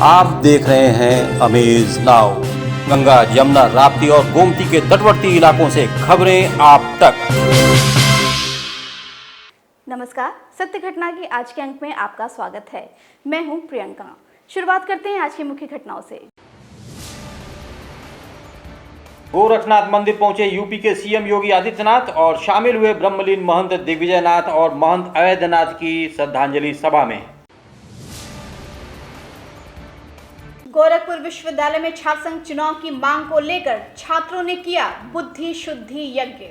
आप देख रहे हैं अमेज नाउ। गंगा, यमुना, राप्ती और गोमती के तटवर्ती इलाकों से खबरें आप तक। नमस्कार, सत्य घटना की आज के अंक में आपका स्वागत है। मैं हूं प्रियंका। शुरुआत करते हैं आज की मुख्य घटनाओं से। गोरखनाथ मंदिर पहुंचे यूपी के सीएम योगी आदित्यनाथ और शामिल हुए ब्रह्मलीन महंत दिग्विजयनाथ और महंत अवैधनाथ की श्रद्धांजलि सभा में। गोरखपुर विश्वविद्यालय में छात्र संघ चुनाव की मांग को लेकर छात्रों ने किया बुद्धि शुद्धि यज्ञ।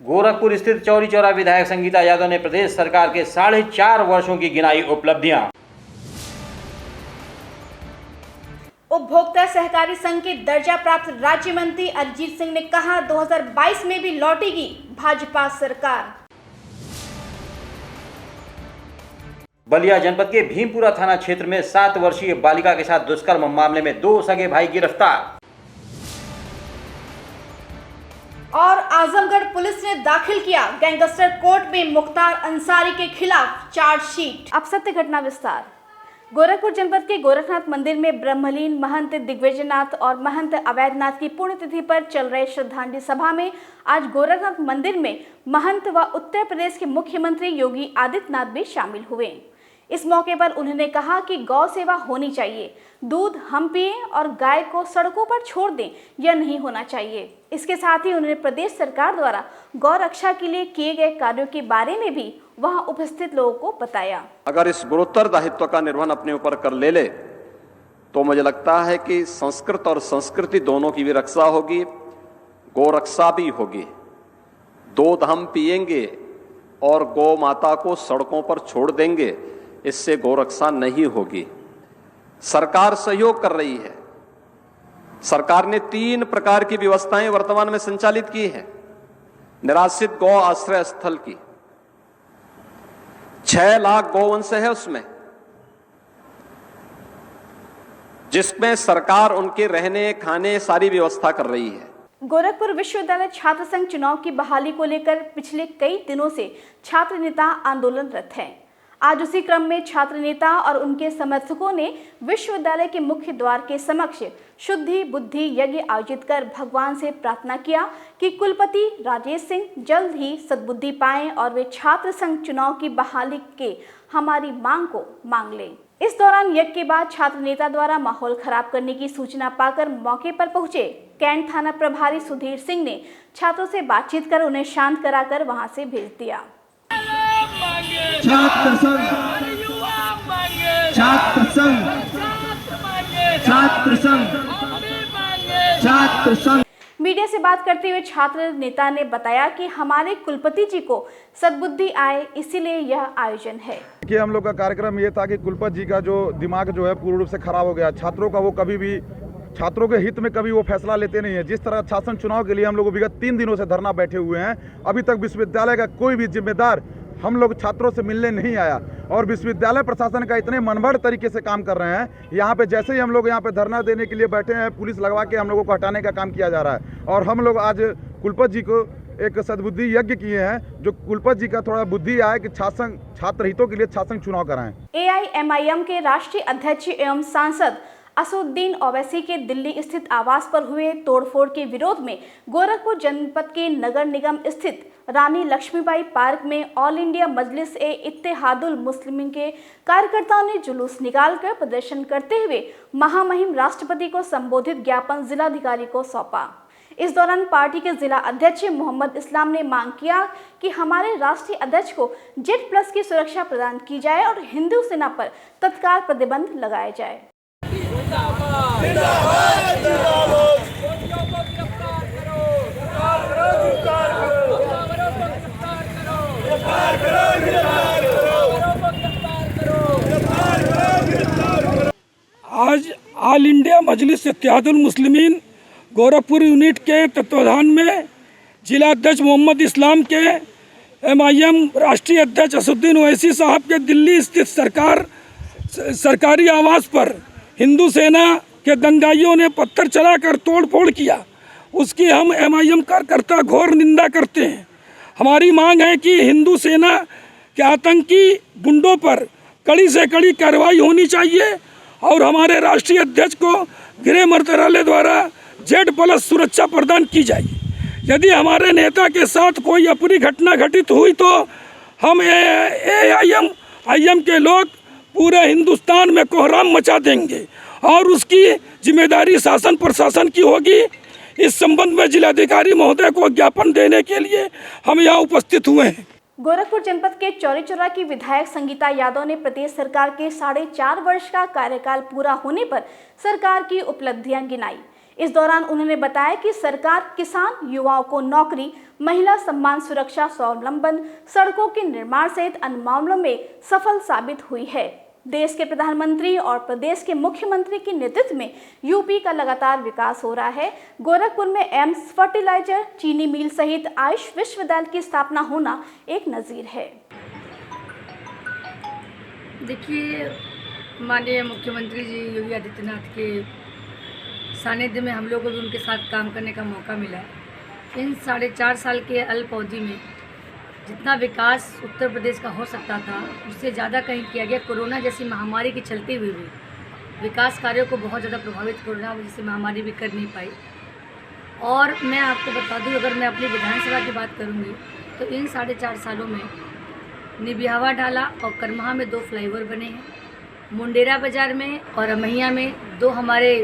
गोरखपुर स्थित चौरी चौरा विधायक संगीता यादव ने प्रदेश सरकार के 4.5 वर्षों की गिनाई उपलब्धियां। उपभोक्ता सहकारी संघ के दर्जा प्राप्त राज्य मंत्री अरिजीत सिंह ने कहा 2022 में भी लौटेगी भाजपा सरकार। बलिया जनपद के भीमपुरा थाना क्षेत्र में 7 वर्षीय बालिका के साथ दुष्कर्म मामले में 2 सगे भाई गिरफ्तार। और आजमगढ़ पुलिस ने दाखिल किया गैंगस्टर कोर्ट में मुख्तार अंसारी के खिलाफ चार्जशीट। अब सत्य घटना विस्तार। गोरखपुर जनपद के गोरखनाथ मंदिर में ब्रह्मलीन महंत दिग्विजयनाथ और महंत अवैधनाथ की पुण्यतिथि पर चल रहे श्रद्धांजलि सभा में आज गोरखनाथ मंदिर में महंत व उत्तर प्रदेश के मुख्यमंत्री योगी आदित्यनाथ भी शामिल हुए। इस मौके पर उन्होंने कहा कि गौ सेवा होनी चाहिए, दूध हम पिए और गाय को सड़कों पर छोड़ दें, यह नहीं होना चाहिए। इसके साथ ही उन्होंने प्रदेश सरकार द्वारा गौ रक्षा के लिए किए गए कार्यों के बारे में भी वहां उपस्थित लोगों को बताया। अगर इस गुरुतर दायित्व का निर्वहन अपने ऊपर कर ले तो मुझे लगता है कि संस्कृत और संस्कृति दोनों की भी रक्षा होगी, गौ रक्षा भी होगी। दूध हम पिएंगे और गौ माता को सड़कों पर छोड़ देंगे, इससे गौरक्षा नहीं होगी। सरकार सहयोग कर रही है। सरकार ने 3 प्रकार की व्यवस्थाएं वर्तमान में संचालित की हैं। निराश्रित गौ आश्रय स्थल की 6 लाख गौवंश है उसमें, जिसमें सरकार उनके रहने खाने सारी व्यवस्था कर रही है। गोरखपुर विश्वविद्यालय छात्र संघ चुनाव की बहाली को लेकर पिछले कई दिनों से छात्र नेता आंदोलनरत हैं। आज उसी क्रम में छात्र नेता और उनके समर्थकों ने विश्वविद्यालय के मुख्य द्वार के समक्ष शुद्धि बुद्धि यज्ञ आयोजित कर भगवान से प्रार्थना किया कि कुलपति राजेश सिंह जल्द ही सद्बुद्धि पाएं और वे छात्र संघ चुनाव की बहाली के हमारी मांग को मांग लें। इस दौरान यज्ञ के बाद छात्र नेता द्वारा माहौल खराब करने की सूचना पाकर मौके पर पहुंचे कैंट थाना प्रभारी सुधीर सिंह ने छात्रों से बातचीत कर उन्हें शांत कराकर वहां से भेज दिया। छात्र संघ, छात्र संघ, छात्र संघ, छात्र संघ। मीडिया से बात करते हुए छात्र नेता ने बताया कि हमारे कुलपति जी को सद्बुद्धि आए, इसीलिए यह आयोजन है। कि हम लोग का कार्यक्रम ये था कि कुलपति जी का जो दिमाग जो है पूर्ण रूप से खराब हो गया। छात्रों का वो कभी भी छात्रों के हित में कभी वो फैसला लेते नहीं है। जिस तरह शासन चुनाव के लिए हम लोग विगत 3 दिनों से धरना बैठे हुए हैं, अभी तक विश्वविद्यालय का कोई भी जिम्मेदार हम लोग छात्रों से मिलने नहीं आया और विश्वविद्यालय प्रशासन का इतने मनमाने तरीके से काम कर रहे हैं। यहाँ पे जैसे ही हम लोग यहाँ पे धरना देने के लिए बैठे हैं, पुलिस लगवा के हम लोगों को हटाने का काम किया जा रहा है। और हम लोग आज कुलपति जी को एक सद्बुद्धि यज्ञ किए हैं, जो कुलपति जी का थोड़ा बुद्धि आए कि छात्र हितों के लिए छात्र संघ चुनाव कराएं। AIMIM के राष्ट्रीय अध्यक्ष एवं सांसद असुद्दीन ओवैसी के दिल्ली स्थित आवास पर हुए तोड़फोड़ के विरोध में गोरखपुर जनपद के नगर निगम स्थित रानी लक्ष्मीबाई पार्क में ऑल इंडिया मजलिस ए इत्तेहादुल मुस्लिमीन के कार्यकर्ताओं ने जुलूस निकालकर प्रदर्शन करते हुए महामहिम राष्ट्रपति को संबोधित ज्ञापन जिलाधिकारी को सौंपा। इस दौरान पार्टी के जिला अध्यक्ष मोहम्मद इस्लाम ने मांग किया कि हमारे राष्ट्रीय अध्यक्ष को Z+ की सुरक्षा प्रदान की जाए और हिंदू सेना पर तत्काल प्रतिबंध लगाया जाए। आज ऑल इंडिया मजलिस इत्तेहादुल मुस्लिमीन गोरखपुर यूनिट के तत्वाधान में जिला अध्यक्ष मोहम्मद इस्लाम के MIM राष्ट्रीय अध्यक्ष असुद्दीन ओवैसी साहब के दिल्ली स्थित सरकारी आवास पर हिंदू सेना के दंगाइयों ने पत्थर चलाकर तोड़फोड़ किया। उसकी हम MIM कार्यकर्ता घोर निंदा करते हैं। हमारी मांग है कि हिंदू सेना के आतंकी गुंडों पर कड़ी से कड़ी कार्रवाई होनी चाहिए और हमारे राष्ट्रीय अध्यक्ष को गृह मंत्रालय द्वारा Z+ सुरक्षा प्रदान की जाए। यदि हमारे नेता के साथ कोई अप्रिय घटना घटित हुई तो हम AIM के लोग पूरे हिंदुस्तान में कोहराम मचा देंगे और उसकी जिम्मेदारी शासन प्रशासन की होगी। इस संबंध में जिलाधिकारी महोदय को ज्ञापन देने के लिए हम यहाँ उपस्थित हुए हैं। गोरखपुर जनपद के चौरी चौरा की विधायक संगीता यादव ने प्रदेश सरकार के 4.5 वर्ष का कार्यकाल पूरा होने पर सरकार की उपलब्धियां गिनाई। इस दौरान उन्होंने बताया कि सरकार किसान, युवाओं को नौकरी, महिला सम्मान सुरक्षा, स्वावलंबन, सड़कों के निर्माण सहित अन्य मामलों में सफल साबित हुई है। देश के प्रधानमंत्री और प्रदेश के मुख्यमंत्री के नेतृत्व में यूपी का लगातार विकास हो रहा है। गोरखपुर में एम्स, फर्टिलाइजर, चीनी मिल सहित आयुष विश्वविद्यालय की स्थापना होना एक नजीर है। देखिए, माननीय मुख्यमंत्री जी योगी आदित्यनाथ के सानिध्य में हम लोगों को भी उनके साथ काम करने का मौका मिला है। इन 4.5 साल के अल्प अवधि में जितना विकास उत्तर प्रदेश का हो सकता था उससे ज़्यादा कहीं किया गया। कोरोना जैसी महामारी के चलते हुए भी विकास कार्यों को बहुत ज़्यादा प्रभावित कोरोना जैसी महामारी भी कर नहीं पाई। और मैं आपको बता दूं, अगर मैं अपनी विधानसभा की बात करूंगी तो इन 4.5 सालों में निबिहावा ढाला और करमहा में 2 फ्लाईओवर बने हैं। मुंडेरा बाज़ार में और अमैया में 2 हमारे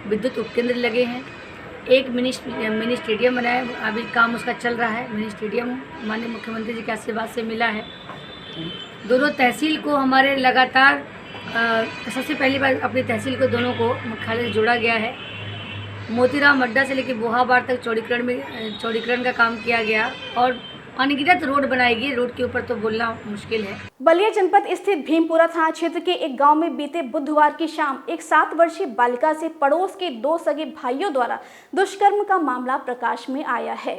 विद्युत उपकेंद्र लगे हैं। एक मिनी स्टेडियम बनाया, अभी काम उसका चल रहा है। मिनी स्टेडियम माननीय मुख्यमंत्री जी के आशीर्वाद से मिला है। दोनों तहसील को हमारे लगातार सबसे पहली बार अपनी तहसील को दोनों को मुख्यालय से जोड़ा गया है। मोतीराम अड्डा से लेकर बोहाबार तक चौड़ीकरण का काम किया गया और अनगिनत रोड बनाई गई। रोड के ऊपर तो बोलना मुश्किल है। बलिया जनपद स्थित भीमपुरा थाना क्षेत्र के एक गांव में बीते बुधवार की शाम एक 7 वर्षीय बालिका से पड़ोस के 2 सगे भाइयों द्वारा दुष्कर्म का मामला प्रकाश में आया है।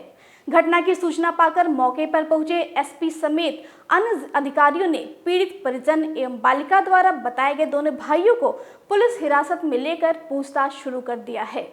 घटना की सूचना पाकर मौके पर पहुंचे एसपी समेत अन्य अधिकारियों ने पीड़ित परिजन एवं बालिका द्वारा बताए गए दोनों भाइयों को पुलिस हिरासत में लेकर पूछताछ शुरू कर दिया है।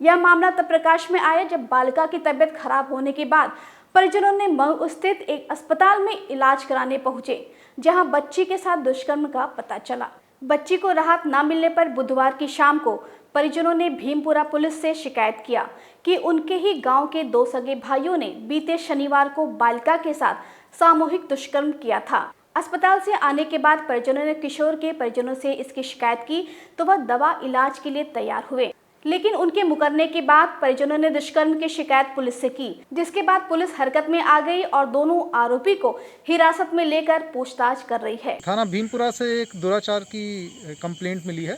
यह मामला तब प्रकाश में आया जब बालिका की तबीयत खराब होने के बाद परिजनों ने मऊ स्थित एक अस्पताल में इलाज कराने पहुंचे, जहां बच्ची के साथ दुष्कर्म का पता चला। बच्ची को राहत न मिलने पर बुधवार की शाम को परिजनों ने भीमपुरा पुलिस से शिकायत किया कि उनके ही गांव के 2 सगे भाइयों ने बीते शनिवार को बालिका के साथ सामूहिक दुष्कर्म किया था। अस्पताल से आने के बाद परिजनों ने किशोर के परिजनों से इसकी शिकायत की तो वह दवा इलाज के लिए तैयार हुए, लेकिन उनके मुकरने के बाद परिजनों ने दुष्कर्म की शिकायत पुलिस से की, जिसके बाद पुलिस हरकत में आ गई और दोनों आरोपी को हिरासत में लेकर पूछताछ कर रही है। थाना भीमपुरा से एक दुराचार की कंप्लेंट मिली है।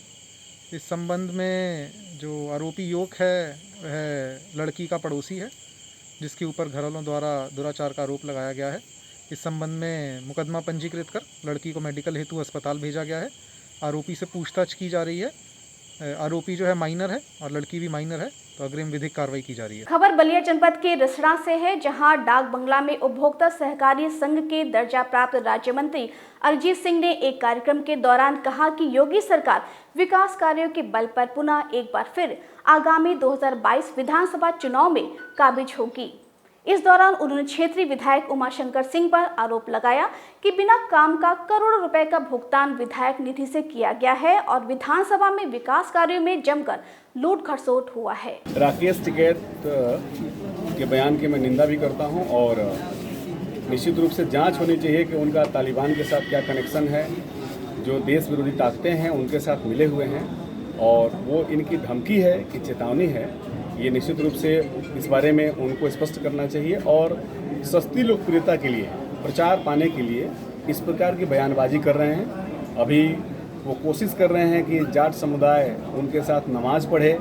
इस संबंध में जो आरोपी युवक है वह लड़की का पड़ोसी है, जिसके ऊपर घरवालों द्वारा दुराचार का आरोप लगाया गया है। इस संबंध में मुकदमा पंजीकृत कर लड़की को मेडिकल हेतु अस्पताल भेजा गया है। आरोपी से पूछताछ की जा रही है। आरोपी जो है माइनर है और लड़की भी माइनर है, तो अग्रिम विधिक कार्रवाई की जा रही है। खबर बलिया जनपद के रिसड़ा से है, जहां डाक बंगला में उपभोक्ता सहकारी संघ के दर्जा प्राप्त राज्य मंत्री अरिजीत सिंह ने एक कार्यक्रम के दौरान कहा कि योगी सरकार विकास कार्यों के बल पर पुनः एक बार फिर आगामी 2022 विधानसभा चुनाव में काबिज होगी। इस दौरान उन्होंने क्षेत्रीय विधायक उमाशंकर सिंह पर आरोप लगाया कि बिना काम का करोड़ों रुपए का भुगतान विधायक निधि से किया गया है और विधानसभा में विकास कार्यों में जमकर लूट खसोट हुआ है। राकेश टिकैत के बयान की मैं निंदा भी करता हूं और निश्चित रूप से जांच होनी चाहिए कि उनका तालिबान के साथ क्या कनेक्शन है। जो देश विरोधी ताकतें हैं उनके साथ मिले हुए हैं और वो इनकी धमकी है कि चेतावनी है। ये निश्चित रूप से इस बारे में उनको स्पष्ट करना चाहिए और सस्ती लोकप्रियता के लिए, प्रचार पाने के लिए इस प्रकार की बयानबाजी कर रहे हैं। अभी वो कोशिश कर रहे हैं कि जाट समुदाय उनके साथ नमाज पढ़े,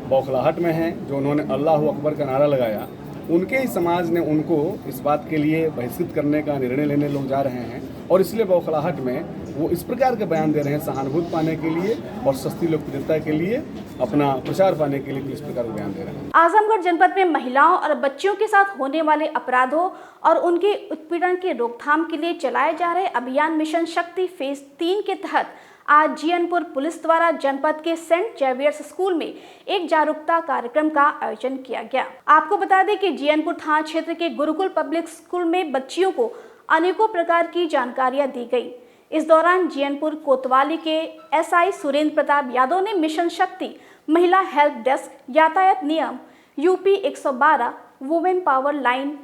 बौखलाहट में हैं। जो उन्होंने अल्लाह अकबर का नारा लगाया, उनके ही समाज ने उनको इस बात के लिए बहिष्कृत करने का निर्णय लेने लोग जा रहे हैं और इसलिए बौखलाहट में वो इस प्रकार के बयान दे रहे हैं सहानुभूति पाने के लिए और सस्ती लोकप्रियता के लिए, अपना प्रचार पाने के लिए इस प्रकार के बयान दे रहे हैं। आजमगढ़ जनपद में महिलाओं और बच्चियों के साथ होने वाले अपराधों और उनके उत्पीड़न की रोकथाम के लिए चलाए जा रहे अभियान मिशन शक्ति फेज 3 के तहत आज जियनपुर पुलिस द्वारा जनपद के सेंट जेवियर्स स्कूल में एक जागरूकता कार्यक्रम का आयोजन किया गया। आपको बता दें कि जियनपुर थाना क्षेत्र के गुरुकुल पब्लिक स्कूल में बच्चियों को अनेकों प्रकार की जानकारियां दी गई। इस दौरान जीयनपुर कोतवाली के एसआई सुरेंद्र प्रताप यादव ने मिशन शक्ति, महिला हेल्प डेस्क, यातायात नियम, यूपी 112, वुमेन पावर लाइन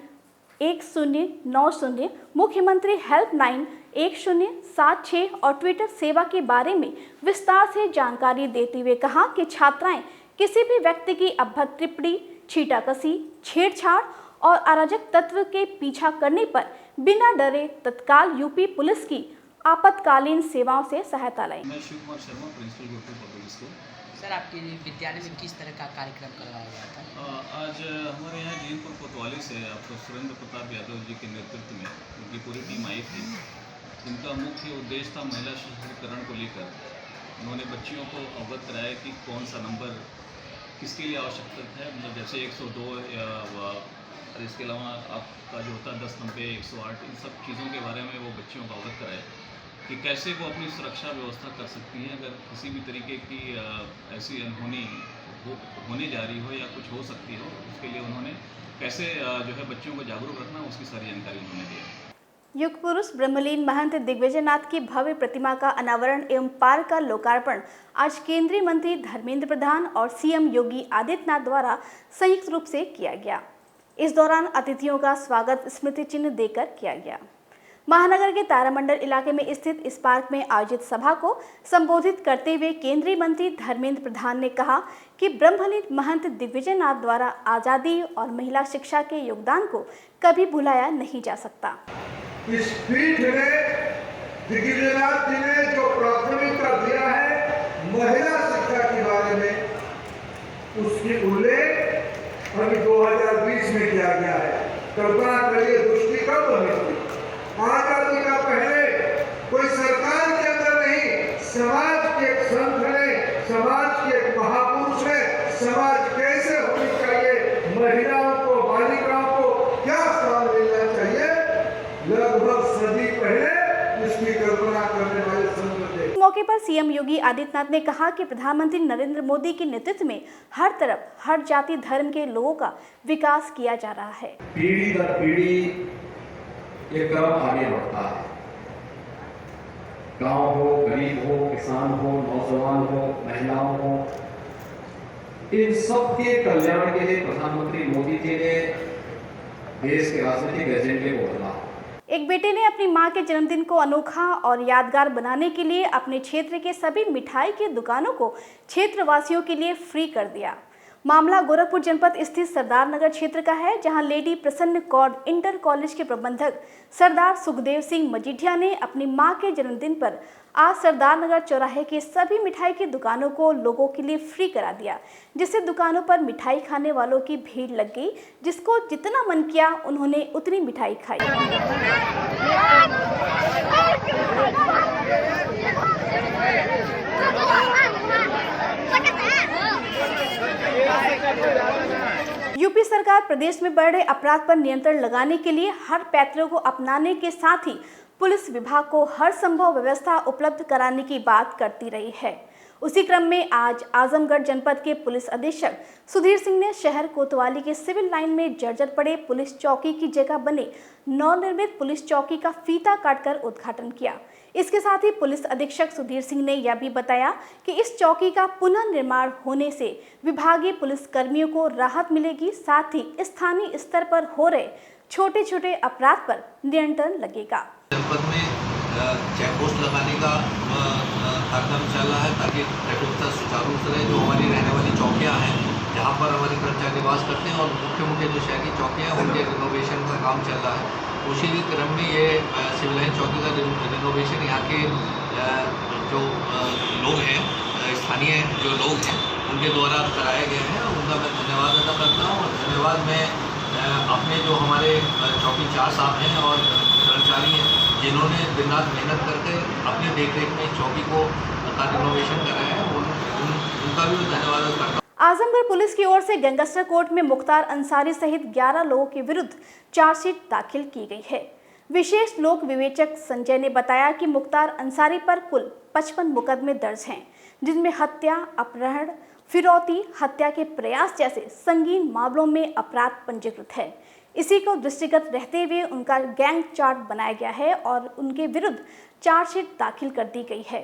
1090, मुख्यमंत्री हेल्पलाइन 1076 और ट्विटर सेवा के बारे में विस्तार से जानकारी देते हुए कहा कि छात्राएं किसी भी व्यक्ति की अभद्र टिप्पणी, छीटाकसी, छेड़छाड़ और अराजक तत्व के पीछा करने पर बिना डरे तत्काल यूपी पुलिस की आपातकालीन सेवाओं से सहायता लें। मैं Shiv Kumar Sharma, principal Gurukul public school. Sir, आपके विद्यालय में किस तरह का कार्यक्रम करवाया गया था? आज हमारे यहाँ जीनपुर कोतवाली से आपको सुरेंद्र प्रताप यादव जी के नेतृत्व में उनकी पूरी टीम आई थी। इनका मुख्य उद्देश्य था महिला सशक्तिकरण को लेकर। उन्होंने बच्चियों को अवगत कराया कि कौन सा नंबर किसके लिए आवश्यकता है, मतलब जैसे 102 या इसके अलावा आपका जो होता है 1090, 108, इन सब चीज़ों के बारे में वो बच्चियों को अवगत कराए कि कैसे वो अपनी सुरक्षा व्यवस्था कर सकती हैं अगर किसी भी तरीके की ऐसी अनहोनी होने जा रही हो या कुछ हो सकती हो। उसके लिए उन्होंने कैसे जो है बच्चों को जागरूक रखना, उसकी सारी जानकारी उन्होंने दी। युग पुरुष ब्रह्मलीन महंत दिग्विजयनाथ की भव्य प्रतिमा का अनावरण एवं पार्क का लोकार्पण आज केंद्रीय मंत्री धर्मेंद्र प्रधान और सीएम योगी आदित्यनाथ द्वारा संयुक्त रूप से किया गया। इस दौरान अतिथियों का स्वागत स्मृति चिन्ह देकर किया गया। महानगर के तारामंडल इलाके में स्थित इस पार्क में आयोजित सभा को संबोधित करते हुए केंद्रीय मंत्री धर्मेंद्र प्रधान ने कहा कि ब्रह्मलीन महंत दिग्विजयनाथ द्वारा आज़ादी और महिला शिक्षा के योगदान को कभी भुलाया नहीं जा सकता। इस पीठ ने दिग्विजयनाथ जी ने जो प्राथमिकता दिया है महिला शिक्षा के बारे में, उसकी उल्लेख अभी 2020 में किया गया है। कल्पना करिए दृष्टि कब बनी थी। आजादी का पहले कोई सरकार के अंदर नहीं, समाज के एक संत है, समाज के एक महापुरुष है। समाज कैसे होनी चाहिए, महिलाओं को, बालिकाओं को क्या स्थान मिलना चाहिए, लगभग सदी पहले इसकी कल्पना करने वाले संत थे। इस मौके पर सीएम योगी आदित्यनाथ ने कहा कि प्रधानमंत्री नरेंद्र मोदी के नेतृत्व में हर तरफ हर जाति धर्म के लोगों का विकास किया जा रहा है। पीढ़ी दर पीढ़ी ये क्रम आगे बढ़ता है। गांव हो, गरीब हो, किसान हो, नौजवान हो, महिलाओं हो, इन सब के कल्याण के लिए प्रधानमंत्री मोदी जी ने देश के राजनीतिक एजेंडे को बदला। एक बेटे ने अपनी मां के जन्मदिन को अनोखा और यादगार बनाने के लिए अपने क्षेत्र के सभी मिठाई की दुकानों को क्षेत्रवासियों के लिए फ्री कर दिया। मामला गोरखपुर जनपद स्थित सरदार नगर क्षेत्र का है, जहां लेडी प्रसन्न कौर इंटर कॉलेज के प्रबंधक सरदार सुखदेव सिंह मजीठिया ने अपनी मां के जन्मदिन पर आज सरदार नगर चौराहे के सभी मिठाई की दुकानों को लोगों के लिए फ्री करा दिया, जिससे दुकानों पर मिठाई खाने वालों की भीड़ लग गई। जिसको जितना मन किया उन्होंने उतनी मिठाई खाई। यूपी सरकार प्रदेश में बढ़ रहे अपराध पर नियंत्रण लगाने के लिए हर पैतरे को अपनाने के साथ ही पुलिस विभाग को हर संभव व्यवस्था उपलब्ध कराने की बात करती रही है। उसी क्रम में आज आजमगढ़ जनपद के पुलिस अधीक्षक सुधीर सिंह ने शहर कोतवाली के सिविल लाइन में जर्जर पड़े पुलिस चौकी की जगह बने नवनिर्मित पुलिस चौकी का फीता काटकर उद्घाटन किया। इसके साथ ही पुलिस अधीक्षक सुधीर सिंह ने यह भी बताया कि इस चौकी का पुनर्निर्माण होने से विभागीय पुलिस कर्मियों को राहत मिलेगी, साथ ही स्थानीय स्तर पर हो रहे छोटे छोटे अपराध पर नियंत्रण लगेगा। जनपद में चेक पोस्ट लगाने का कार्यक्रम चल रहा है ताकि ट्रैफिक व्यवस्था सुचारू रूप से रहे। जो हमारी रहने वाली चौकियाँ हैं जहाँ पर हमारे कर्मचारी निवास करते हैं और मुख्य जो शहरी चौकियाँ हैं उनके रिनोवेशन का काम चल रहा है। उसी क्रम में ये सिविल लाइन चौकी का रिनोवेशन यहाँ के जो लोग हैं, स्थानीय जो लोग हैं, उनके द्वारा कराए गए हैं। उनका मैं धन्यवाद अदा करता हूँ। और धन्यवाद मैं अपने जो हमारे चौकीदार साहब हैं और कर्मचारी हैं जिन्होंने दिन रात मेहनत करके अपनी देखरेख में चौकी को रिनोवेशन कराया है, उनका भी धन्यवाद करता हूँ। आजमगढ़ पुलिस की ओर से गैंगस्टर कोर्ट में मुख्तार अंसारी सहित 11 लोगों के विरुद्ध चार्जशीट दाखिल की गई है। विशेष लोक विवेचक संजय ने बताया कि मुख्तार अंसारी पर कुल 55 मुकदमे दर्ज हैं, जिनमें हत्या, अपहरण, फिरौती, हत्या के प्रयास जैसे संगीन मामलों में अपराध पंजीकृत है। इसी को दृष्टिगत रहते हुए उनका गैंग चार्ट बनाया गया है और उनके विरुद्ध चार्जशीट दाखिल कर दी गई है।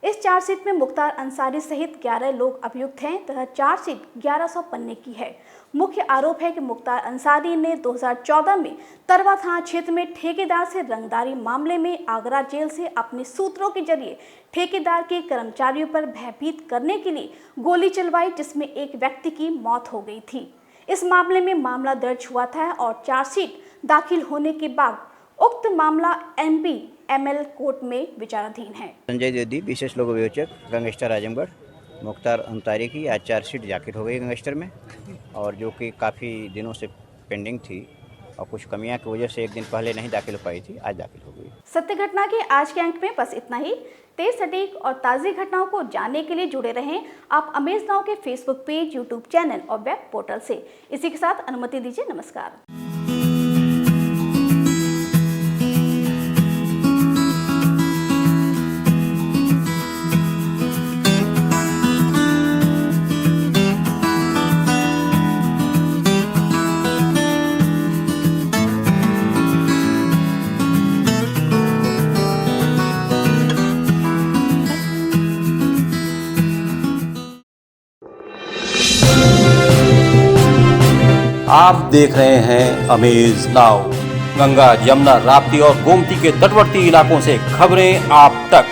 इस चार्जशीट में मुख्तार अंसारी सहित 11 लोग अभियुक्त हैं तथा चार्जशीट 1100 पन्ने की है। मुख्य आरोप है कि मुख्तार अंसारी ने 2014 में तरवा थाना क्षेत्र में ठेकेदार से रंगदारी मामले में आगरा जेल से अपने सूत्रों के जरिए ठेकेदार के कर्मचारियों पर भयभीत करने के लिए गोली चलवाई, जिसमें एक व्यक्ति की मौत हो गई थी। इस मामले में मामला दर्ज हुआ था और चार्जशीट दाखिल होने के बाद उक्त मामला MP-ML कोर्ट में विचाराधीन है। संजय द्विवेदी विशेष लोक अभियोजक गैंगस्टर आजमगढ़ मुख्तार अंसारी की आज चार्जशीट दाखिल हो गई गैंगस्टर में, और जो कि काफ़ी दिनों से पेंडिंग थी और कुछ कमियां की वजह से एक दिन पहले नहीं दाखिल हो पाई थी, आज दाखिल हो गई। सत्य घटना के आज के अंक में बस इतना ही। तेज सटीक और ताज़ी घटनाओं को जानने के लिए जुड़े रहें आप अमेज नाउ के फेसबुक पेज, यूट्यूब चैनल और वेब पोर्टल से। इसी के साथ अनुमति दीजिए, नमस्कार। आप देख रहे हैं अमेज नाउ। गंगा, यमुना, राप्ती और गोमती के तटवर्ती इलाकों से खबरें आप तक।